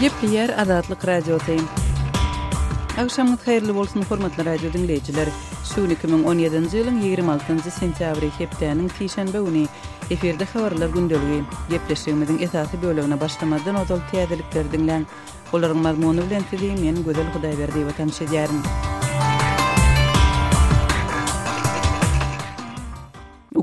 Gepleyer Azatlyk radiosyň. Akşamyňyz haýyrly bolsun hormatly radio dinleýijiler. Şu 2017-nji ýylyň 26-njy sentýabry hepdeniň tişenbe güni eferde habarlar gündöligi. Gepleşigimiziň esasy bölegine başlamadan ozal täzelikler dinleň. Olaryň mazmuny bilen sizi men Gözel Hudaýberdi we tanışýarym.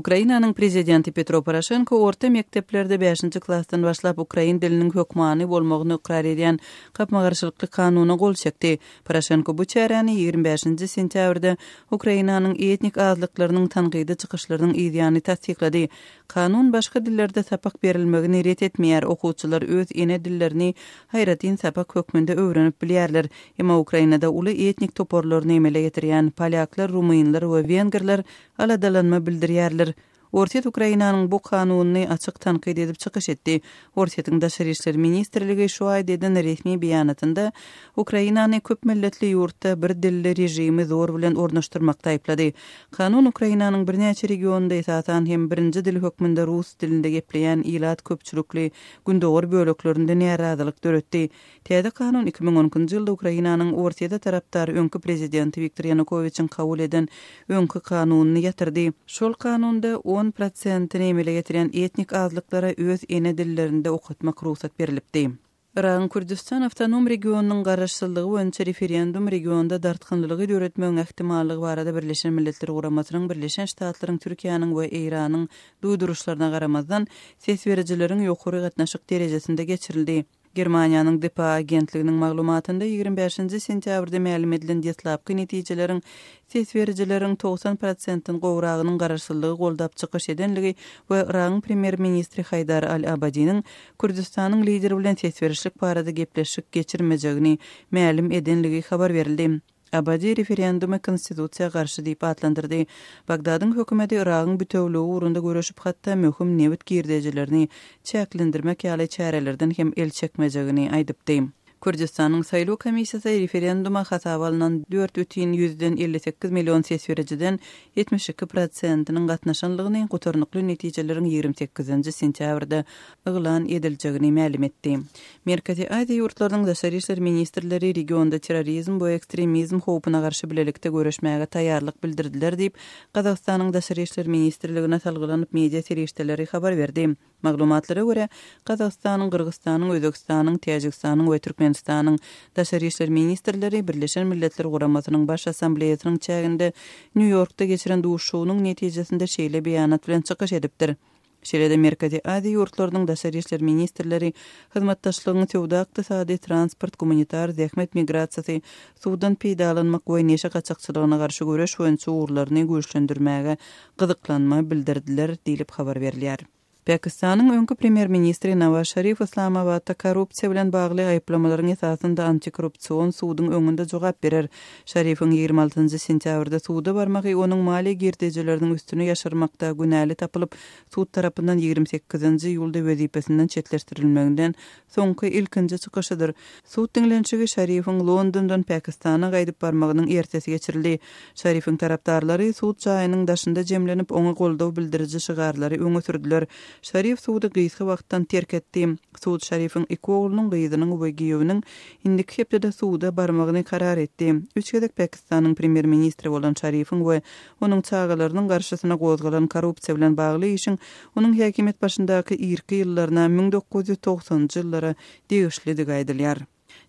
Ukrainanyň prezidenti Petro Poroshenko orta mekteplerde 5-nji klassdan başlap ukrain diliniň hökmany bolmagyny ikrar edýän gapmagarçylykly kanuny gol çekdi. Poroshenko bu çäreni 25-nji sentýabrda Ukrainanyň etnik azlyklarynyň tanqydy çykyşlarynyň ýygyny tasdiklady. Kanun başga dillerde sapak berilmegini ret etmeýär. Okuwçylar öz ene dillerini haýratyn sapak hökmünde öwrenip bilýärler. Emma Ukrainada uly etnik toporlaryny emele getirýän polyaklar, rumunlar we vengerler aladalanma bildirýärler. Orset Ukrainanyň bu kanunyny açyk tanqid edip çykyş etdi. Orsetyň daşary işler ministrligi şu aý eden resmi beýanatynda Ukrainany köp milletli ýurtda bir dilli rejimi zor bilen ornaşdyrmakda aýplady. Kanun Ukrainanyň birnäçe regionda esasan hem birinji dil hökmünde rus dilinde gepleýän ilat köpçülikli gündöwür böleklerinde närazylyk döretdi. Täze kanun 2010-njy ýylda Ukrainanyň Orsetda tarapdary öňkü prezidenti Viktor Yanukovyçyň kabul eden öňkü kanunyny ýatyrdy. Şol kanunda 10% emele getiren etnik azlyklara öz ene dillerinde okutmak ruhsat berilipdi. Iran Kürdistan Awtonom Regionunyň garaşsyzlygy boýunça referendum regionda dartgynlygy döretmegiň ähtimallygy barada Birleşen Milletler Guramasynyň Birleşen Ştatlaryň Türkiýanyň we Iranyň duýduruşlaryna garamazdan ses berijileriň ýokary gatnaşyk derejesinde geçirildi. Germaniýanyň DPA agentliginiň maglumatynda 25-nji sentýabrda ma'lum edilen deslapky netijelerin ses berijileriň 90%-ň gowragynyň garaşsyzlygy goldap çykyş edenligi we Iran premier ministri Haydar al-Abadiň Kürdistanyň lideri bilen ses berişlik barada gepleşik geçirmejegini ma'lum edenligi habar berildi. Abadi referendumy konstitusiýaga garşy diýip atlandyrdy. Bagdadyň hökümeti Iranyň bütewligi urunda görüşip hatda möhüm nebit girdejilerini çäklendirmek ýaly çärelerden hem el çekmejegini aýdypdy. Kürdistanyň saýlaw komissiýasy referenduma hasap alynan 4,58 million ses berijiden 72%-iniň gatnaşanlygyny gotarnykly netijeleriň 28-nji sentýabrda eglan ediljegini ma'lum etdi. Merkezi Aziýa ýurtlarynyň daşary işler ministrleri regionda terrorizm we ekstremizm howpuna garşy bilelikde görüşmäge taýýarlyk bildirdiler diýip Gazagstanyň daşary işler ministrligine salgylanyp media serişdeleri habar berdi. Maglumatlara görä Gazagstanyň, Kyrgyzstanyň, Özbekistanyň, Täjikstanyň we Türkmenistanyň daşary işler ministrleri Birleşen Milletler Guramasynyň baş assambleýasynyň çäginde New Yorkda geçiren duşuwnyň netijesinde şeýle beýanat bilen çykyş edipdir. Şeýle Merkezi Aziýa ýurtlarynyň daşary işler ministrleri hyzmatdaşlygyny tewda ykdysady, transport, humanitar, zähmet migrasiýasy, suwdan peýdalanmak we neşe gaçakçylygyna garşy göreş boýunça uğurlaryny güýçlendirmäge gyzyklanma bildirdiler diýilip habar berilýär. Pakistanyň öňkü premier ministri Nawaz Şerif Islamabadda korrupsiýa bilen bagly aýplamalaryň esasynda antikorrupsiýon suwdyň öňünde jogap berer. Şerifiň 26-njy sentýabrda suwda barmagy onuň mali girdejileriniň üstüne ýaşyrmakda günäli tapylyp, suwd tarapyndan 28-nji ýylda wezipesinden çetleşdirilmeginden soňky ilkinji çykyşydyr. Suwd dinlençigi Şerifiň Londondan Pakistana gaýdyp barmagynyň ertesi geçirildi. Şerifiň tarapdarlary suwd jaýynyň daşynda jemlenip oňa goldaw bildiriji şygarlary öňe sürdiler. Şerif suwdy gysgy wagtdan terk etdi. Suwd Şerifiň iki oglunyň gyzynyň we giýewiniň indiki hepde suwda barmagyny karar etdi. 3 gedek Pakistanyň premier ministri bolan Şerifiň we onuň çağalarynyň garşysyna gozgalan korrupsiýa bilen bagly işiň onuň häkimet başyndaky irki ýyllaryna 1990-njy ýyllara degişli diýilýär.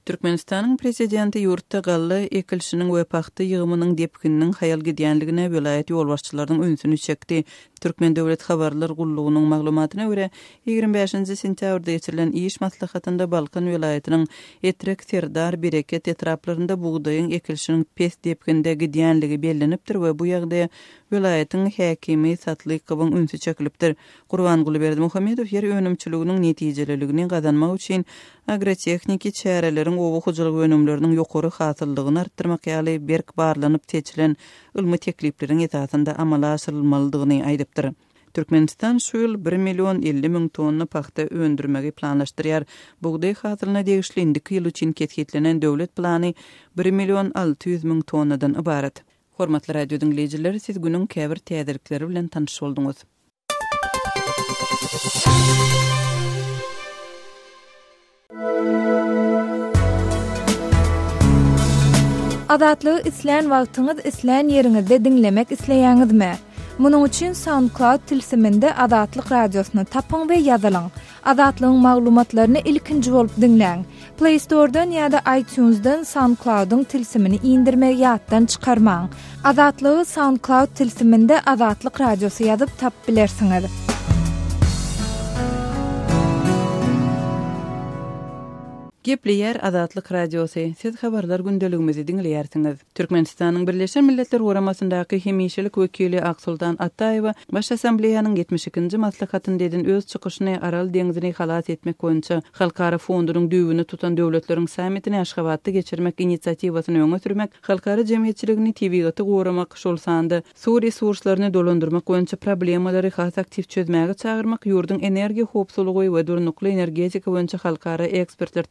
Türkmenistanyň prezidenti ýurtda gally ekilşiniň we paxta ýygymynyň depkininiň haýal gidýänligine vilayet ýolbaşçylarynyň ünsüni çekdi. Türkmen döwlet habarlar gullugynyň maglumatyna görä 25-nji sentýabrda geçirilen iş maslahatynda Balkan vilayetiniň Etrek, Serdar, Bereket etraplarynda buğdaýyň ekilşiniň pes depkinde gidýänligi bellenipdir we bu ýagdaýa vilayetiň häkimi Satlykowyň ünsü çekilipdir. Gurbanguly Berdimuhammedow ýer önümçiliginiň netijeliligini gazanmak üçin agrotexniki çäreleriň owu hujulyk önümleriniň ýokary hasyllygyny artdyrmak ýaly berk barlanyp seçilen ilmi teklipleriň esasynda amala aşyrylmalydygyny aýdypdyr. Türkmenistan şu ýyl 1,50,000 tonna paxta öndürmegi planlaşdyrýar. Buğday hasylyna degişli indiki ýyl üçin ketkitlenen döwlet plany 1,600,000 tonnadan ibaret. Hormatly radio dinleyijiler, siz günüň käbir täzelikleri bilen tanış bolduňuz. Adatlygy isleýän wagtyňyz isleýän ýeriňizde dinlemek isleýäňizmi? Munuň üçin SoundCloud tilsiminde Adatlyk radiosyny tapyň we ýazylaň. Adatlygyň maglumatlaryny ilkinji bolup dinleň. Play Store'dan ýa-da iTunes'dan SoundCloud'un tilsimini indirmek ýatdan çykarmaň. Adatlygy SoundCloud tilsiminde Adatlyk radiosy ýazyp tap bilersiňiz. Gepleýär Adatlyk radiosy. Siz habarlar gündeligimizi dinleýärsiňiz. Türkmenistanyň Birleşen Milletler Guramasyndaky hemişelik wekili Aksultan Ataýewa Baş Assambleýanyň 72-nji maslahatyndan öz çykyşyny Aral deňizini halat etmek boýunça halkara fondunyň düýbüni tutan döwletleriň sammitini Aşgabatda geçirmek inisiatiwasyny öňe sürmek, halkara jemgyýetçiligini tebigaty goramak, şol sanda su resurslaryny dolandyrmak boýunça problemalary has aktiv çözmäge çagyrmak, ýurdun energiýa howpsuzlygy we durnukly energetika boýunça halkara ekspertler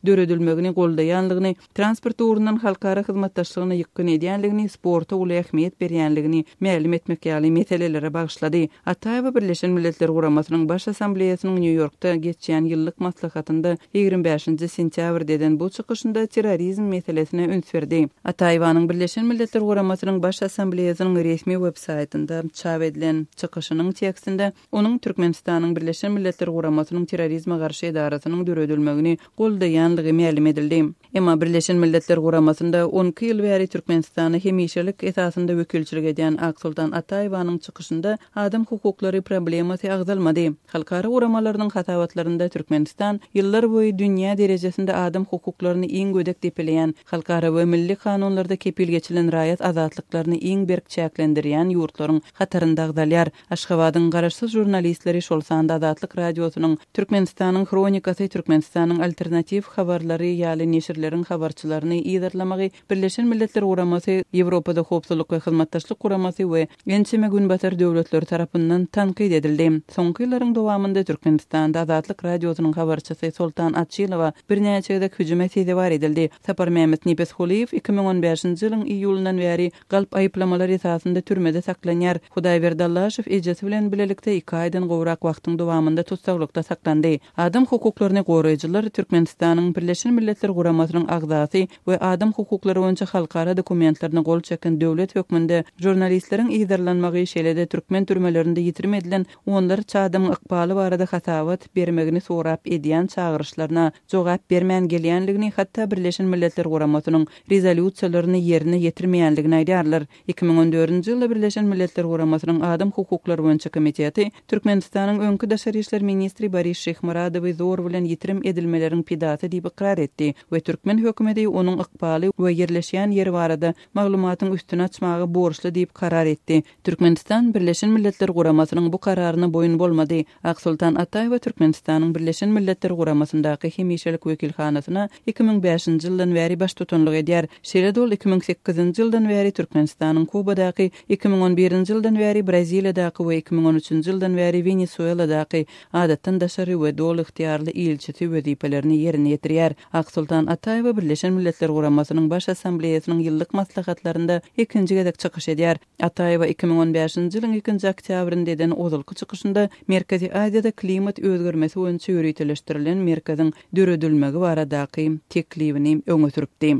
döredilmegini goldaýanlygyny, transport urundan halkara hyzmatdaşlygyny ýykyn edýänligini, sporta uly ähmiýet berýänligini ma'lum etmek ýaly meselelere bagyşlady. Ataýewa Birleşen Milletler Guramasynyň Baş Assambleýasynyň New Yorkda geçýän ýyllyk maslahatynda 25-nji sentýabrdan bu çykyşynda terrorizm meselesine öns berdi. Ataýewanyň Birleşen Milletler Guramasynyň Baş Assambleýasynyň resmi websaytynda çap edilen çykyşynyň tekstinde onuň Türkmenistanyň Birleşen Milletler Guramasynyň terrorizme garşy edarasynyň döredilmegini goldaýanlygy ma'lum edildi. Emma Birleşen Milletler Guramasynda 10 ýyl bäri Türkmenistany hemişelik esasynda wekilçilik edýän Aksultan Ataýewanyň çykyşynda adam hukuklary problemasy agzalmady. Halkara guramalarynyň hatawatlarynda Türkmenistan ýyllar boýy dünýä derejesinde adam hukuklaryny iň gödek depeleýän, halkara we milli kanunlarda kepil geçilen raýat azatlyklaryny iň berk çäklendirýän ýurtlaryň hatarynda agzalýar. Aşgabatyň garaşsyz jurnalistleri şol sanda Adatlyk radiosynyň Türkmenistanyň kronikasy, Türkmenistanyň alternativ habarlary ýaly neşirleriň habarçylaryny ýerlemagy Birleşen Milletler Guramasy, Ýewropada howpsuzlyk we hyzmatdaşlyk guramasy we ençeme günbatar döwletleri tarapyndan tanqid edildi. Soňky ýyllaryň dowamında Türkmenistanda Adatlyk radiosynyň habarçysy Sultan Atçylova bir näçe hüjüm etdi edildi. Sapar Mehmet Nipeshuliýew 2015-nji ýylyň iýulundan bäri galp aýplamalary esasynda türmede saklanýar. Hudaýberdi Allaşew ejesi bilen bilelikde 2 aýdan gowrak wagtyň dowamında tutsaklikda saklandy. Adam hukuklaryny goraýjylar Türkmenistanyň Birleşen Milletler Guramasynyň agzasy we adam hukuklary boýunça halkara dokumentlaryny gol çeken döwlet hökmünde jurnalistleriň ýerlenmegi şeýlede türkmen türmelerinde ýitirme edilen onları çadamyň ykbaly barada hatawat bermegini sorap edýän çağırışlaryna jogap bermän gelýänligini, hatda Birleşen Milletler Guramasynyň rezolýusiýalaryny ýerine ýetirmeýänligini aýdýarlar. 2014-nji ýylda Birleşen Milletler Guramasynyň adam hukuklary boýunça komiteti Türkmenistanyň öňkü daşary işler ministri Boris Şehmuradowy zor bilen ýitirim edilmeleriň pidasy diýip ikrar etdi we türkmen hökümeti onuň ykbaly we ýerleşýän ýeri barada maglumatyň üstüne açmagy borçly diýip karar etdi. Türkmenistan Birleşen Milletler Guramasynyň bu kararyna boyun bolmady. Aksultan Ataýewa Türkmenistanyň Birleşen Milletler Guramasyndaky hemişelik wekilhanasyna 2005-nji ýyldan bäri baş tutanlyk edýär. Şeýle dol 2008-nji ýyldan bäri Türkmenistanyň Kubadaky, 2011-nji ýyldan bäri Brazilyadaky we 2013-nji ýyldan bäri Venezueladaky adatdan daşary we dol ixtiýarly ilçisi wezipelerini ýerine ýetirýär. Aksultan Ataýewa Birleşen Milletler Guramasynyň Baş Assambleýasynyň ýyllyk maslahatlarynda ikinji gezek çykyş edýär. Ataýewa 2015-nji ýylyň 2-nji oktýabrynda eden ozalky çykyşynda Merkezi Aziýada klimat özgermesi boýunça ýürütleşdirilen merkeziň döredilmegi baradaky teklibini öňe süripdi.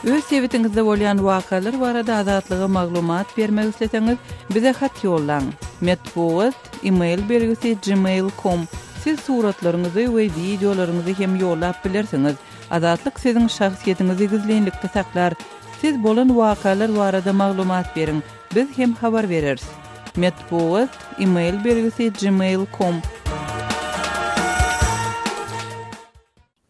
Öz sewitingizde bolýan wakalar barada azatlyga maglumat bermek isleseňiz, bize hat ýollaň. Metbuat email bergisi gmail.com. Siz suratlaryňyzy we videolaryňyzy hem ýollap bilersiňiz. Azatlyk siziň şahsiýetiňizi gizlenlikde saklar. Siz bolan wakalar barada maglumat beriň. Biz hem habar bereriz. Metbuat email bergisi gmail.com.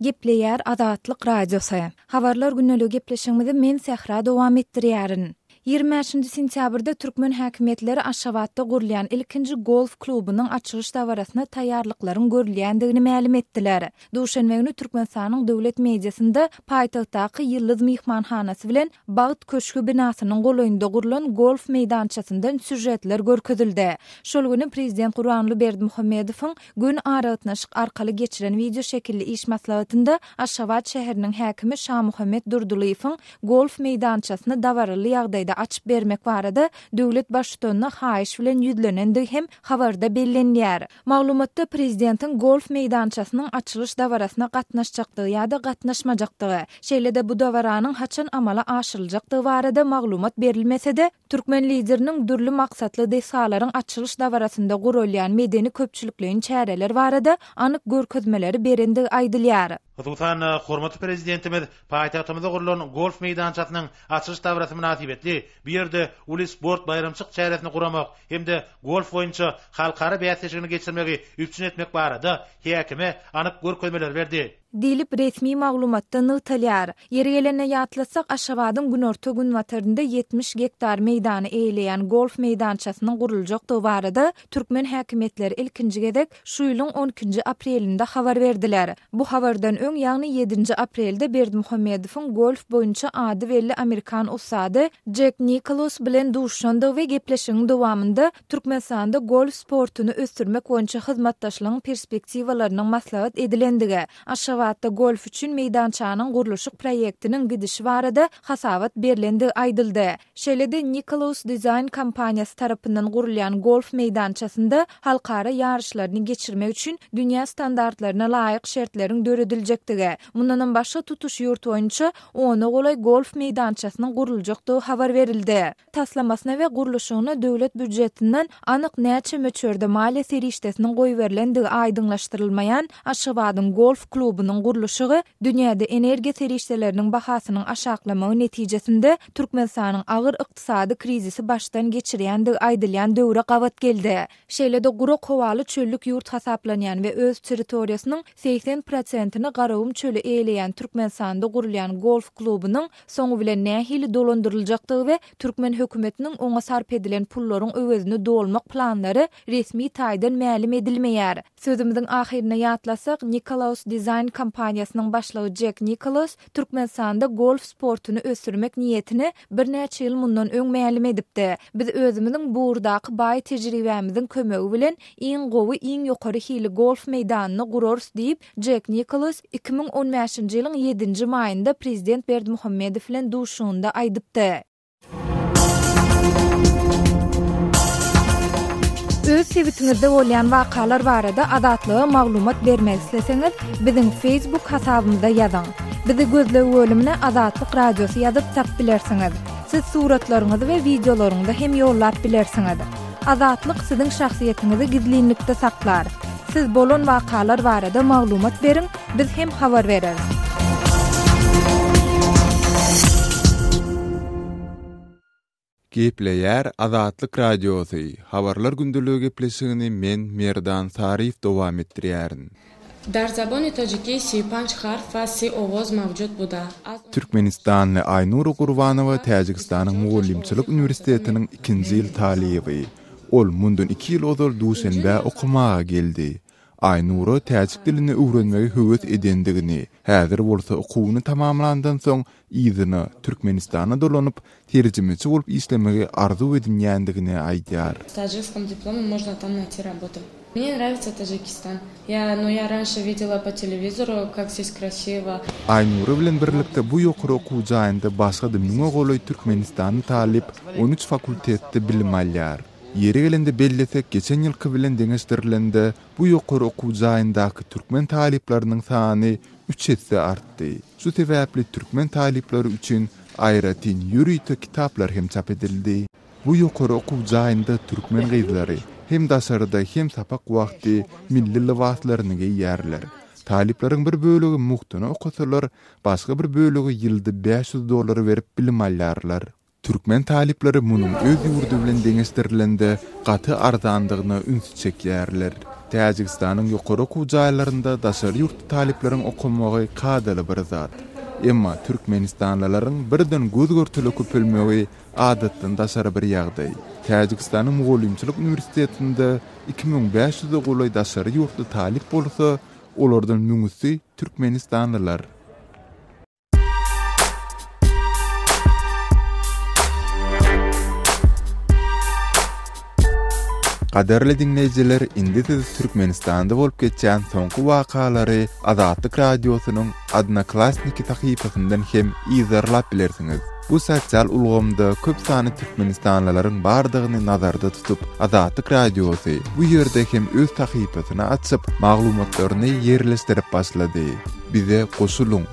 Gepleýär Adatlyk radiosy. Habarlar günnelik gepleşigimizi men Sehra dowam etdirýärin. 25-nji sentýabrda türkmen häkimetleri Aşgabatda gurulýan ilkinji golf klubynyň açylyş dawrasyna taýýarlyklaryň görülýändigini ma'lum etdiler. Duşanbe günü Türkmenistanyň döwlet mediasynda paýtagtdaky Ýyldız mehmanhanasy bilen Bagyt köşkü binasynyň golaýynda gurulan golf meýdançasyndan süjetler görkezildi. Şol günü prezident Gurbanly Berdimuhammedowyň gün araýatnaşyk arkaly geçiren video şekilli iş maslahatynda Aşgabat şäheriniň häkimi Şah Muhammed Durdulyýewiň golf meýdançasyny dawraly ýagdaýda aýda açyp bermek barada döwlet başçylygyna haýyş bilen ýüzlenendi hem habarda bellenýär. Maglumatda prezidentin golf meýdançasynyň açylyş dawarasyna gatnaşjakdygy ýa-da gatnaşmajakdygy, şeýle-de bu dawaranyň haçan amala aşyryljakdygy barada maglumat berilmese-de, türkmen lideriniň dürli maksatly desalaryň açylyş dawarasynda gurulýan medeni köpçülikliň çäreler barada anyk görkezmeleri berendigi aýdylýar. Hususan hormatly prezidentimiz paýtagtymyzda gurulan golf meýdançasynyň açylyş dawarasy münasibetli bir ýerde uly sport bayramçyk çäresini guramak hemde golf boýunça halkara bäsleşigini geçirmegi üpçün etmek barada häkime anyk görkezmeler berdi. Dilip resmi maglumatda nytalýar. Ýeri gelene ýatlasak Aşgabatyň günorta gün watarynda 70 hektar meýdany eýleýän golf meýdançasynyň guruljakdygy barada türkmen häkimetleri ilkinji gezek şu ýylyň 12 aprelinde habar berdiler. Bu habardan öň ýagny 7 aprelde Berdimuhammedowyň golf boýunça ady belli Amerikan usady Jack Nicklaus bilen duşandy we gepleşigiň dowamında Türkmenistanda golf sportuny ösdürmek boýunça hyzmatdaşlygyň perspektiwalarynyň maslahat edilendigi, Aşgabatda golf üçin meýdançanyň guruluşy proýektiniň gidişi barada hasabat berilendi aýdyldy. Şeýle-de Nicklaus Design kompaniýasy tarapyndan gurulýan golf meýdançasynda halkara ýarışlaryny geçirmek üçin dünýä standartlaryna laýyk şertleriň dörediljektigi, mundan başga tutuş ýurt boýunça ona golay golf meýdançasynyň guruljakdygy habar berildi. Taslamasyna we guruluşyna döwlet büdjetinden anyk näçe möçörde maliýe serişdesiniň goýup berilendigi aýdyňlaşdyrylmaýan Aşgabatyň golf klubynyň guruluşygy dünýäde energiýa serişdeleriniň bahasynyň aşaklamagy netijesinde Türkmenistanyň agyr ykdysady krizisi başdan geçirýändigi aýdylýan döwre gabat geldi. Şeýle-de Gurok howaly çöllük ýurt hasaplanýan we öz territoriýasynyň 80%-ni Garawum çölü eýleýän Türkmenistanda gurulýan golf klubynyň soňu bilen nähili dolandyryljakdygy we türkmen hökümetiniň oňa sarp edilen pullaryň öwezini dolmak planlary resmi taýdan ma'lum edilmeýär. Sözümizin ahirine ýatlasak, Nicklaus Design kompaniýasynyň başlygy Jack Nicklaus Türkmenistanda golf sportuny ösdürmek niýetini bir näçe ýyl mundan öň ma'lum edipdi. Biz özümiziň bu urdaky baý tejribämiziň kömegi bilen iň gowy, iň ýokary hili golf meýdanyny gurarys diýip Jack Nicklaus 2015-nji ýylyň 7-nji maýynda prezident Berdimuhammedow bilen duşunda aýdypdy. Öz sebitiňizde bolýan wakalar barada adatlyga maglumat bermek isleseňiz, biziň Facebook hasabymyzda ýazyň. Bizi gözlegi bölümine Azatlyk Radiosy ýazyp tap bilersiňiz. Siz suratlaryňyzy we videolaryňyzy hem ýollap bilersiňiz. Azatlyk siziň şahsiýetiniňizi gizlinlikde saklar. Siz bolan wakalar barada maglumat beriň, biz hem habar bereriz. Gepleýär Azatlyk Radiosy. Habarlar gündüligi gepleşigini men Merdan Sarif dowam etdirýärin. Dar zaboni tojiki si 5 harf va si ovoz mavjud buda. Türkmenistanly Aynur Gurbanowa Täjikistanyň Mugallimçilik Universitetiniň 2-nji ýyl talyby. Ol mundan 2 ýyl ozal Duşanbe okumaga geldi. Aynur täjik dilini öwrenmegi höwet edendigini, häzir bolsa okuwyny tamamlandan soň ýyzyny Türkmenistana dolanyp terjimeci bolup işlemegi arzu edýändigini aýdýar. С таджикским дипломом можно там найти работу. Мне нравится Таджикистан. Я раньше видела по телевизору, как здесь красиво. Aynur bilen birlikde bu ýokary okuw jaýynda başga dümňe golay Türkmenistany talip 13 fakultetde bilim alýar. Yeri gelende bellesek geçen ýylky bilen deňeşdirilende bu ýokary okuw jaýyndaky türkmen talipleriniň sany 3 etse artdy. Şu sebäpli türkmen talipleri üçin aýratyn ýürüýte kitaplar hem çap edildi. Bu ýokary okuw jaýynda türkmen gyzlary hem daşarda hem sapak wagty milli libaslaryny giýýärler. Talipleriň bir bölegi muhtuny okusalar, başga bir bölegi ýylda $500 berip bilim alýarlar. Türkmen talipleri munun öz ýurdu bilen deňeşdirilende gaty arzandygyny ünsü çekýärler. Täjikistanyň ýokary okuw jaýlarynda daşary ýurt talipleriň okumagy kadaly bir zat. Emma Türkmenistanlylaryň birden göz görtüli köpelmegi adatdan daşary bir ýagdaý. Täjikistanyň Mugallimçilik Universitetinde 2500 golay daşary ýurtly talip bolsa, olardan müňüsi Türkmenistanlylar. Qaderli dinleyijiler, indi siz Türkmenistanda bolup geçen soňky wakalary Azatlyk Radiosynyň Adnaklasniki tahypasyndan hem izlerlap bilersiňiz. Bu sosial ulgamda köp sany Türkmenistanlylaryň bardygyny nazarda tutup, Azatlyk radiosy bu ýerde hem öz tahypatyny açyp, maglumatlaryny ýerleşdirip başlady. Bize goşuluň.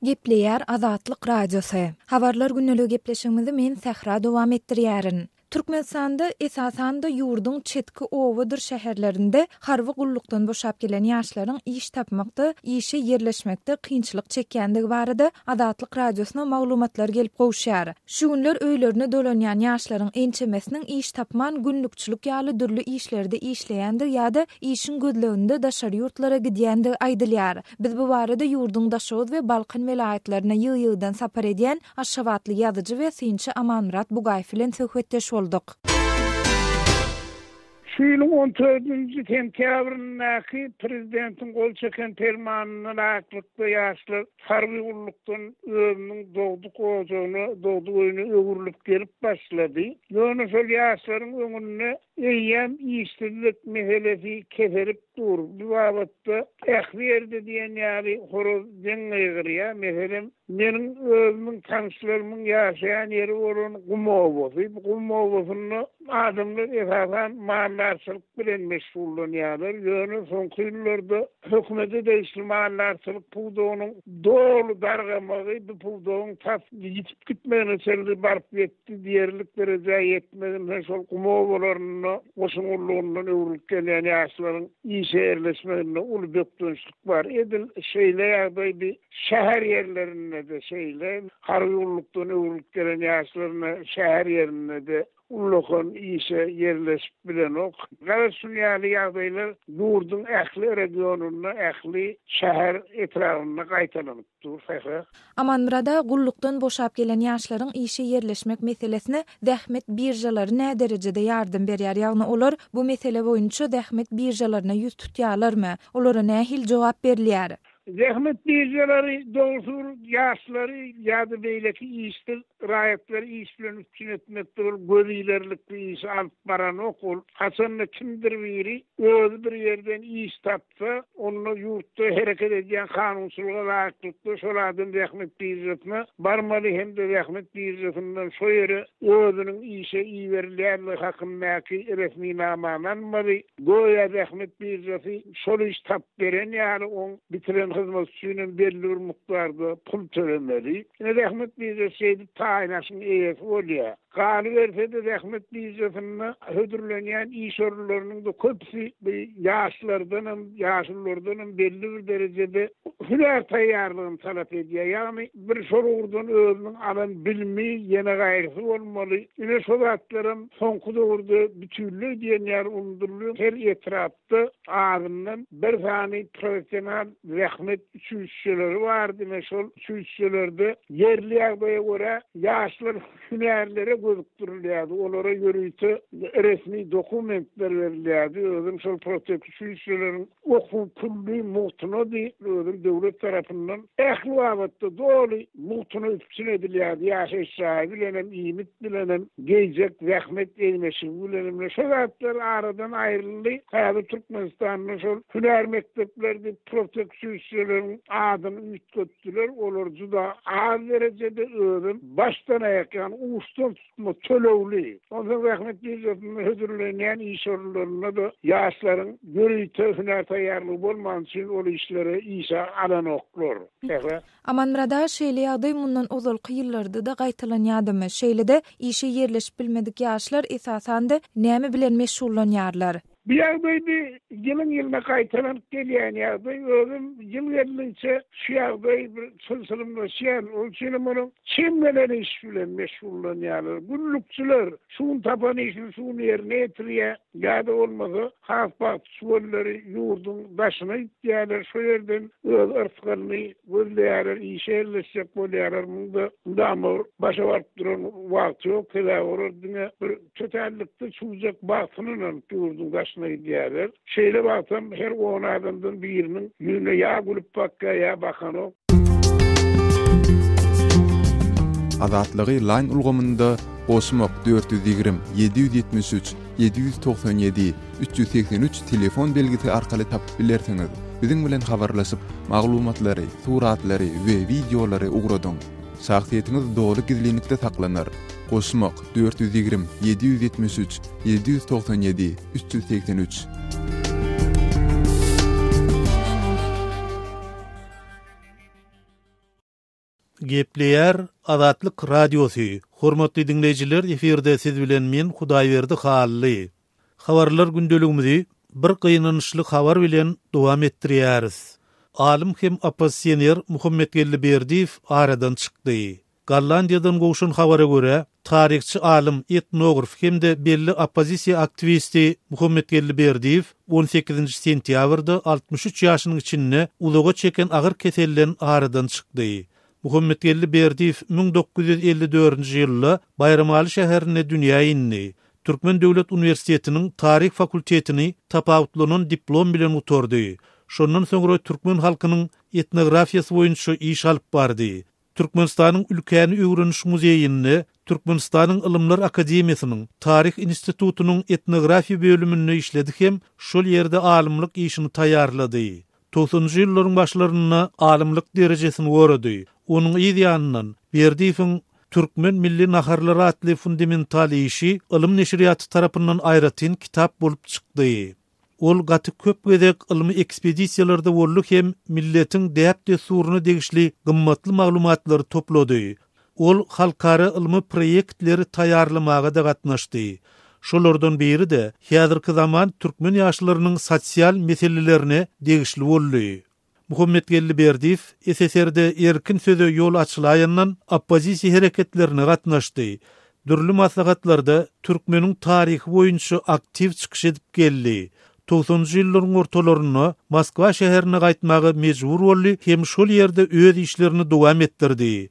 Gepleýär Azatlyk radiosy. Habarlar günneligi gepleşigimizi men Sahra dowam etdirýärin. Türkmenistanda esasan da ýurdun çetki owadyr şäherlerinde harby gullukdan boşap gelen ýaşlaryň iş tapmakda, işe ýerleşmekde kynçylyk çekýändigi barada Azatlyk radiosyna maglumatlar gelip gowşýar. Şu günler öýlerini dolanýan ýaşlaryň ençemesiniň iş tapman günlükçilik ýaly dürli işlerde işleýändi ýa-da işin gözleginde daşary ýurtlara gidýändi aýdylýar. Biz bu barada ýurdun Daşoz we Balkan welaýatlaryna ýyl-ýyldan sapar edýän Aşgabatly ýazyjy we synçy Amanmurat Bugaýew bilen söhbetdeş olduk. Şuýlyň 14-nji sentýabryndaky prezidentin gol çeken fermanyna laýyklykda ýaşlar harby gullukdan özüniň dogduk ojagyny, dogduk öýüne öwürilip gelip başlady. Ýöne şol ýaşlaryň öňüne eýýän işsizlik meselesi keserip dur. Bu wagtda ähwerde diýen ýary horoz deňeýgirýa. Meselem meniň özümiň tanşlarynyň ýaşaýan ýeri bolan Gumowy. Bu Gumowyny adamlar esasan mallarçylyk bilen meşgullanýarlar. Ýöne soňky ýyllarda hökümete değişli mallarçylyk puwdugynyň dolu dargamagy, bu puwdugyň tas ýitip gitmegine sebäp baryp ýetdi diýerlik derejä ýetmegine şol Gumowlaryny goşuňulygyndan öwrülip gelen ýaşlaryň işe ýerleşmegine ul bökdünçlik bar. Edil şeýle ýagdaýdy şäher ýerlerinde de şeýle harýullukdan öwrülip gelen ýaşlaryny şäher ýerinde de ulluğun işe yerleşip bilen ok. Galasunyalı ýagdaýlar ýurdun ähli regionuna, ähli şäher etragyna gaýtalanıp dur. Amanmurada gullukdan boşap gelen ýaşlaryň işe yerleşmek meselesine dähmet birjalary nä derejede ýardym berýär? Ýagny olar bu mesele boýunça dähmet birjalaryna ýüz tutýarlarmy? Olara nähil jogap berilýär? Zähmet birjalary dogşur ýaşlary ýa-da beýleki işdir raýatlar iş bilen üçin etmekde bol gözilerlikli iş alyp baran okul. Haçan kimdir biri özü bir ýerden iş tapsa, onu ýurtda hereket edýän kanunçylyga laýyklykda şol adam zähmet birjasyna barmaly hem-de zähmet birjasyndan şo ýere özüniň işe iýerilýänligi hakyndaky resmi namananmady. Goýa zähmet birjasy şol iş tap beren ýaly on bitiren hyzmatçynyň belli bir mukdarda pul tölemeli. Ine zähmet birjasy taýnaşyň eýesi bolýar. Gany berse de zähmet birjasyna hödürlenýän iş orunlarynyň da köpsi ýaşlardan belli bir derejede hünär taýýarlygyny talap edýär. Ýagny bir sorugdan özüniň alan bilmi ýene gaýrysy bolmaly. Ine şol zatlaryň soňky döwürde bütünlük diýen ýer undurlyk her etrapda ağzından bir sany professional zähmet üçünçileri bardy. Şol üçünçilerde yerli ýagdaýa görä ýaşlar hünärlere gözükdirilýärdi. Olara ýörüýte resmi dokumentler berilýärdi. Özüm şol proteksiýalary okuw pully muhtuny özüm döwlet tarapyndan ähli wagtda doly muhtuny üçin edilýärdi. Ýaşaş sahibi bilen iýmit bilen geýjek zähmet eýmeşi bilen şolatlar aradan aýryldy. Häzir Türkmenistanyň şol hünär mekteplerde proteksiýalaryň adyny ütkötdiler. Olar juda az derejede özüm başdan aýakan uçtan tutma tölewli. Ondan zähmet birjasyny hödürlenýän iş orunlaryna da ýaşlaryň görüýte hünär taýýarlygy bolman üçin ol işlere işe alan oklar. Amanmurada şeýle ýagdaý mundan ozalky ýyllarda da gaýtalanýardymy? Şeýle-de işe yerleşip bilmedik ýaşlar esasan da näme bilen meşgullanýarlar? Bu ýagdaýda ýylyň gaýtalanıp gelýän ýagdaý özüm ýyl gelýänçe şu ýagdaý bir sylsylymda şeýle ölçüli munyň kim bilen iş bilen meşgullanýarlar. Gullukçylar şuň tapan işini şuň ýerine getirýär. Ýa-da bolmasa hasbat şuwallary ýurdun başyna ýetýärler. Şo ýerden öz yrtgyny gözleýärler, işe ýerleşip bolýarlar. Munda başa baryp duran wagt ýok. Telewordyna bir tötällikde çuwjak bagtynyň ýurdun başyna ýetýärler. Şeýle baksam her 10 adamdan biriniň ýüne ýa gulup bakka ýa bakano. Azatlygy line ulgamynda Osmok 420 773 797 383 telefon belgisi arkaly tapyp bilersiňiz. Biziň bilen habarlaşyp maglumatlary, suratlary we videolary ugradyň. Şahsiýetiniz dogry gizlilikde saklanar. Goşmak 420 773 797 383. Gepleýär Azatlyk radiosu. Hormatly dinleýijiler, eferde siz bilen men Hudaýberdi Hally. Habarlar gündeligimizi bir kıyınanışlı habar bilen dowam etdirýäris. Alim hem oppositsioner Muhammed Gelliberdiýew aradan çykdy. Gollandiýadan gowşan habara görä, tarihçi alim, etnograf hemde belli oppozisiýa aktivisti Muhammed Gelliberdiýew 18 sentýabrda 63 ýaşynyň içinde ulaga çeken agyr keselden aradan çykdy. Muhammed Gelliberdiýew 1954-nji ýylda Bayramaly şäherine dünýä indi. Türkmen Döwlet Uniwersitetiniň Taryh fakultetini tapawutlanan diplom bilen utordy. Şondan soňra türkmen halkynyň etnografiýasy boýunça iş alyp bardy. Türkmenistanyň ülkäni öwreniş muzeýinde, Türkmenistanyň Ilymlar Akademiýasynyň Taryh institutunyň etnografiýa bölüminde işledi hem şol ýerde alymlyk işini taýýarlady. 90-njy ýyllaryň başlaryna alymlyk derejesini gorady. Onuň ýa-da Berdiýewiň Türkmen milli naharlary atly fundamental işi ilim neşriýaty tarapyndan aýratyn kitap bolup çykdy. Ol gaty köp gezek ilmi ekspedisiýalarda boluk hem milletiň däpde suruny degişli gymmatly maglumatlary toplady. Ol halkara ilmi proyektleri taýýarlamaga da gatnaşdy. Şolardan biri de häzirki zaman türkmen ýaşlarynyň sosial meselelerini degişli boldy. Muhammed Gelliberdiýew SSR'de erkin söze ýol açylaýandan oppozisiýa hereketlerine gatnaşdy. Dürli maslahatlarda türkmeniň taryhy boýunça aktiv çykyş edip geldi. 90-njy ýyllaryň ortalaryna Moskwa şäherine gaýtmagy mejbur boldy hem şol ýerde öz işlerini dowam etdirdi.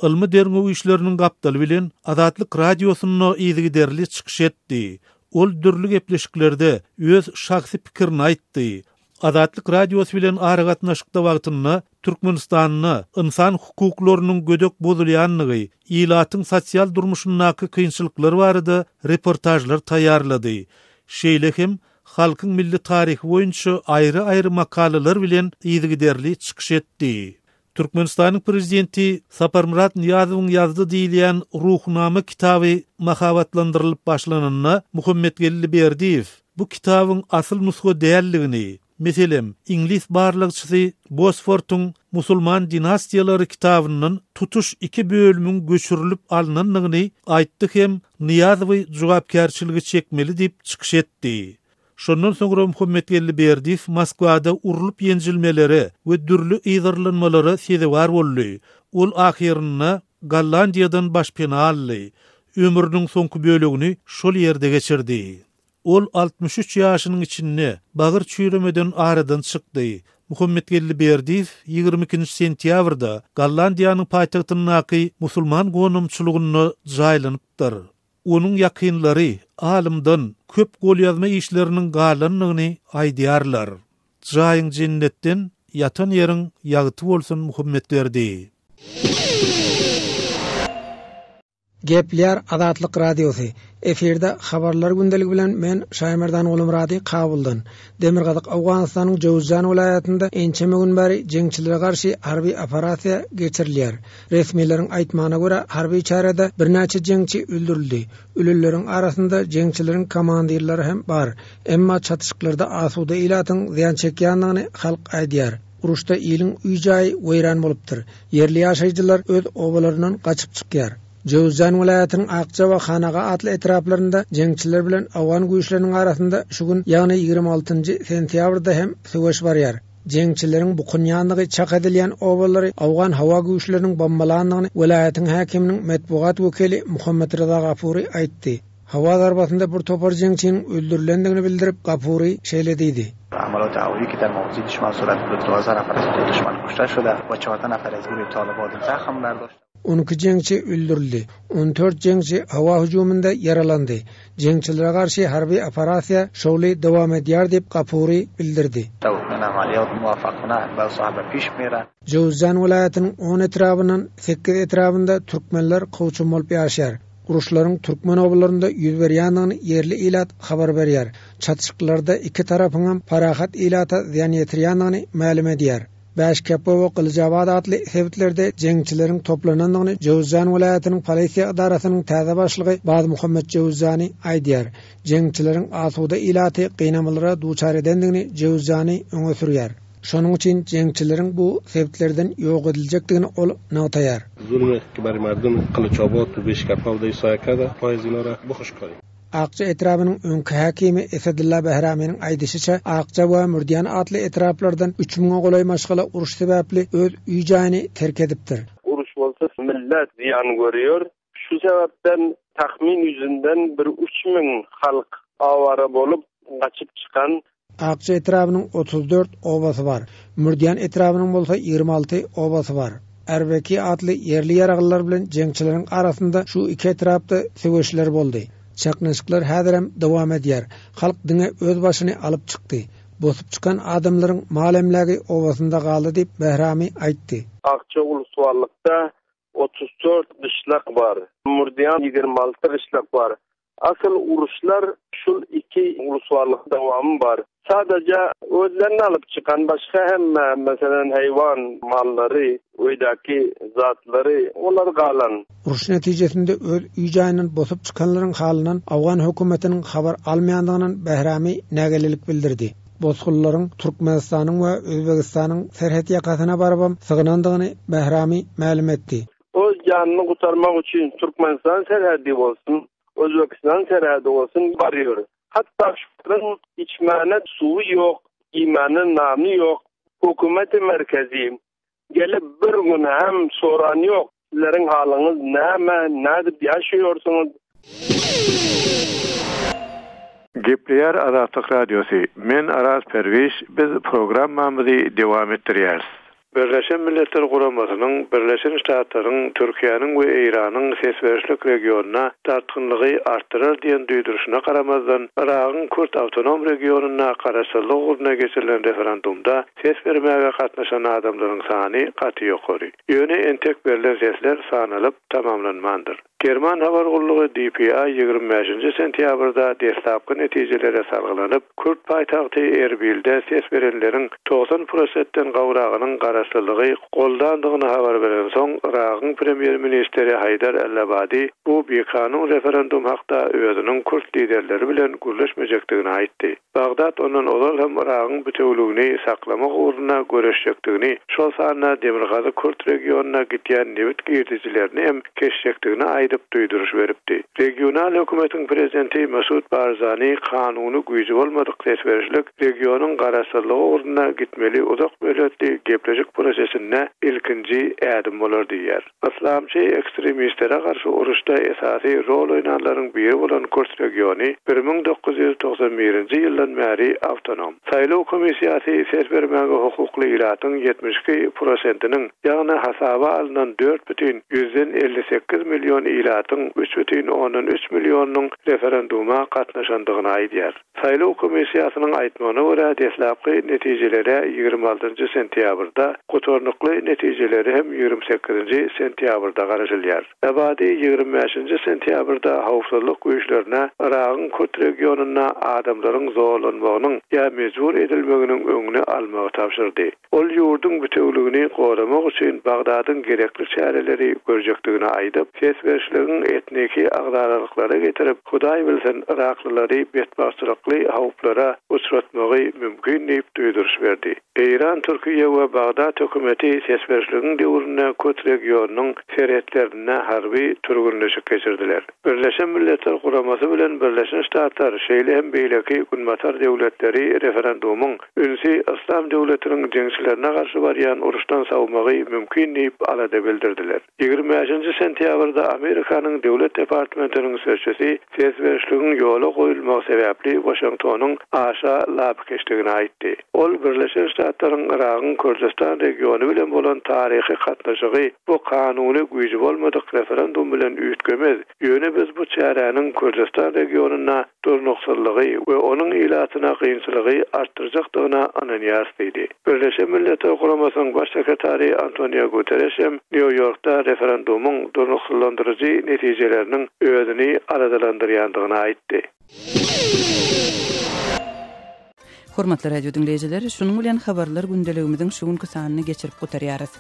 Ilmi derňew işleriniň gapdaly bilen Azatlyk radiosyna ýygyderli çykyş etdi. Ol dürli gepleşiklerde öz şahsy pikirini aýtdy. Azatlyk radiosu bilen aragatnaşykda wagtyna Türkmenistanyny insan hukuklarynyň gödek bozulýanlygy, ýylatyň sosial durmuşyndaky kynçylyklary barada reportajlar taýýarlady. Şeýle hem halkyň milli taryhy boýunça aýry-aýry makalalar bilen ýygyderli çykyş etdi. Türkmenistanyň prezidenti Saparmurat Niýazowyň ýazdy diýilýän Ruhnama kitaby mahabatlandyrylyp başlananyna Muhammed Gelliberdiýew bu kitabyň asyl nusga dälligini, meselem, İngiliz barlygçysy Bosfort'un musulman dinastiýalary kitabynyň tutuş 2 bölümüň göçürilip alynanlygyny aýtdy hem Niýazowy jogapkärçiligi çekmeli diýip çykyş etdi. Şondan soňra Muhammed Gelliberdiýew Moskwada urulup ýenjilmeleri we dürli ýygyrlanmalary sezebar boldy. Ol ahirine Gollandiýadan başpena aldy. Ömrüniň soňky bölegini şol ýerde geçirdi. Ol 63 ýaşynyň içinde bagyr çüýremeden aradan çykdy. Muhammed Gelliberdiýew 22 sentýabrda Gollandiýanyň paýtagtynyň musulman gonumçylygyny jaýlanypdyr. Onuň ýakynlary alimdan köp gol ýazma işleriniň galanlygyny aýdýarlar. Jaýyň jennetden ýatan ýeriň ýagyty bolsun Muhammed berdi. Gepler Azatlyk radiosu. Eferde habarlar gündeligi bilen men Şaýmerdan Ulumrady kabuldan. Demirgazyk Awganystanyň Jowzjan vilayatynda ençeme gün bäri jeňçilere garşy harby operasiýa geçirilýär. Resmiýetlerin aýtmagyna görä harby çarada bir näçe jeňçi öldürildi. Ölülleriň arasynda jeňçileriň komandyrlary hem bar. Emma çatışyklarda asuda ilatyň ziýan çekýändigini halk aýdýar. Uruşda ýylyň üýjaý weýran bolupdyr. Yerli ýaşaýjylar öz obalarynyň gaçyp çykýar. Jowzjan vilayatynyň Akça we Hanaga atly etraplarynda jeňçiler bilen Awgan güýçleriniň arasynda şu gün ýagny 26 sentýabrda hem söwüş barýar. Jeňçileriň bu kunýanlygy çak edilýän obalary Awgan hawa güýçleriniň bombalandygyny vilayatyň häkiminiň medpugat wekili Muhammed Rıza Gapuri aýtdy. Hawa darbasynda bir topar jeňçiniň öldürilendigini bildirip Gapuri şeýlediydi. عملات هوایی که در مواضع دشمن صورت گرفت 12 نفر از دشمن کشته شده و 4 نفر از گروه طالبان زخم برداشت. 12 jeňçi öldürildi. 14 jeňçi hawa hujumunda yaralandy. Jeňçilere garşy harby operasiýa şowly dowam edýär diýip Gapuri bildirdi. Tawfik amaliyat muwaffaqna ba sahabe piş mera. Jowzjan vilayatynyň 10 etrabyndan 8 etrabynda türkmenler kowçum bolup ýaşaýar. uruşlaryň türkmen obalarynda ýüz berýändigini yerli ilat habar berýär. Çatışyklarda iki tarapyň hem parahat ilata ziyan ýetirýändigini ma'lum edýär. Bäşkepo we Gyljabad adly sebäplerde jeňçileriň toplanandygyny Jowzjan welaýatynyň polisiýa idarasynyň täze başlygy Baz Muhammed Jowzjani aýdýar. Jeňçileriň asuda ilaty gynamalara duçar edendigini Jowzjani öňe sürýär. Şonuň üçin jeňçileriň bu sebäplerden ýok ediljekdigini ol nagtaýar. Zulme kibar mardum Gyljabad we Bäşkepoda ýa-da poýzinara bu hoşgary. Akça etrabynyň öňkü häkimi Esedulla Behramynyň aýdysyça, Akça we Murdiýan adly etraplardan 3000 golay maşgala uruş sebäpli öz üý jaýyny terk edipdir. Uruş bolsa millet ziyan görýär. Şu sebäpden tahmin ýüzünden bir 3000 halk awara bolup gaçyp çykan. Akça etrabynyň 34 obasy bar. Murdiýan etrabynyň bolsa 26 obasy bar. Erbeki adly yerli ýaraglylar bilen jeňçileriň arasynda şu iki etrapda söwüşler boldy. Çaknaşyklar häzirem dowam edýär. Halk diňe öz başyny alyp çykdy. Bosup çykan adamlaryň malemligi owasynda galdy diýip Behrami aýtdy. Akça uluswallykda 34 dışlak var. Murdiýan 26 dışlak var. Asıl uruşlar şul iki uluswallyk dowamy bar. Sadece özlerini alıp çıkan başka hem mesela hayvan malları, öydaki zatları onlar galan. Uruş netijesinde öz üý jaýynyň bosup çıkanlaryň halynyň Awgan hökümetiniň habar almaýandygyny Behrami nägelelik bildirdi. Bozgullaryň Türkmenistanyň we Özbegistanyň serhet ýakasyna baryp sygynandygyny Behrami ma'lum etdi. Öz janyny gutarmak üçin Türkmenistan serhedi bolsun, Özbekistan serhedi bolsun barýar. Hatta şuların içmene suyu yok, imanın namı yok. Hükümeti merkezi gelip bir gün hem soran yok. Sizlerin halınız ne edip yaşıyorsunuz? Gepleýär Azatlyk Radiosu. Men Aras Perwiş, biz programmamyzy dowam etdirýäris. Birleşen Milletler Guramasynyň Birleşen Ştatlaryň Türkiýanyň we Iranyň sesberişlik regionuna tartgynlygy artdyrar diýen duýduruşyna garamazdan Iragyň Kürt awtonom regionuna garaşlyk uruna geçirilen referendumda ses bermäge gatnaşan adamlaryň sany gaty ýokary. Ýöne entek berilen sesler sanalyp tamamlanmandyr. German habar gullugy DPA 25-nji sentýabrda destlapky netijelere salgylanyp, Kürt paýtagty Erbilde ses berenleriň 90%den gawragynyň garaşlygy goldandygyny habar beren soň Iragyň premier ministeri Haydar el-Abadi bu BK-nyň referendum hakda özüniň Kürt liderleri bilen gürleşmejekdigini aýtdy. Bagdad onuň ozal hem Iragyň bütünligini saklamak uruna görüşjekdigini, şol sanyna Demirgazy Kürt regionuna gitýän newit girdijilerini hem keşjekdigini aýdyp duýduruş beripdi. Regional hökümetiň prezidenti Mesut Barzani kanuny güýji bolmadyk tesberişlik regionyň garaşlygy uruna gitmeli uzak möhletli gepleşik prosesine ilkinji ädim bolar diýär. Islamçy ekstremistlere garşy uruşda esasy rol oýnanlaryň biri bolan Kürt regiony 1991-nji ýyldan bäri awtonom. Saýlaw komissiýasy ses bermäge hukukly ilatyň 72%-iniň, ýagny hasaba alynan 4,158 milyon ilatyň 3,3 milyonyň referenduma gatnaşandygyny aýdýar. Saýlaw komissiýasynyň aýtmagyna görä deslapky netijelere 26-njy sentýabrda, gotornukly netijeleri hem 28-nji sentýabrda garaşylýar. Abadi 25-nji sentýabrda hawpsuzlyk güýçlerine Iragyň Kürt regionuna adamlaryň zorlanmagynyň ýa mejbur edilmeginiň öňüne almagy tapşyrdy. Ol ýurdun bütünligini goramak üçin Bagdadyň gerekli çäreleri görjekdigini aýdyp, sesberişligiň etniki agdarlyklary getirip, Hudaý bilsen Iraklylary betbaşçylykly hawplara uçratmagy mümkin diýip duýduruş berdi. İran, Türkiýe we Bagdad hökümeti sesberişligiň döwründe Kürt regionynyň serhetlerine harby türgünleşik geçirdiler. Birleşen Milletler Guramasy bilen Birleşen Ştatlar şeýle hem beýleki günmatar döwletleri referendumyň ünsi İslam döwletiniň jeňçilerine garşy barýan uruşdan sawmagy mümkin diýip alada bildirdiler. 25-nji sentýabrda Amerikanyň döwlet departamentiniň sözçüsi sesberişligiň ýola goýulmagy sebäpli Washingtonyň aşa lap geçdigini aýtdy. Ol Birleşen Ştatlaryň Iragyň Kürdistan Gürcistan regionu bilen bolan tarihi gatnaşygy bu kanuny güýji bolmadyk referendum bilen üýtgemez. Ýöne biz bu çäräniň Gürcistan regionuna durnuksallygy we onuň ilatyna gynçylygy artdyrjakdygyna ananyas diýdi. Birleşen Milletler Guramasynyň baş sekretary Antonio Guterres New Yorkda referendumyň durnuksallandyrjy netijeleriniň özüni aradalandyrýandygyny aýtdy. Hormatly radio dinleyijiler, şunuň bilen habarlar gündeligimiziň şu günkü sanyny geçirip gotarýarys.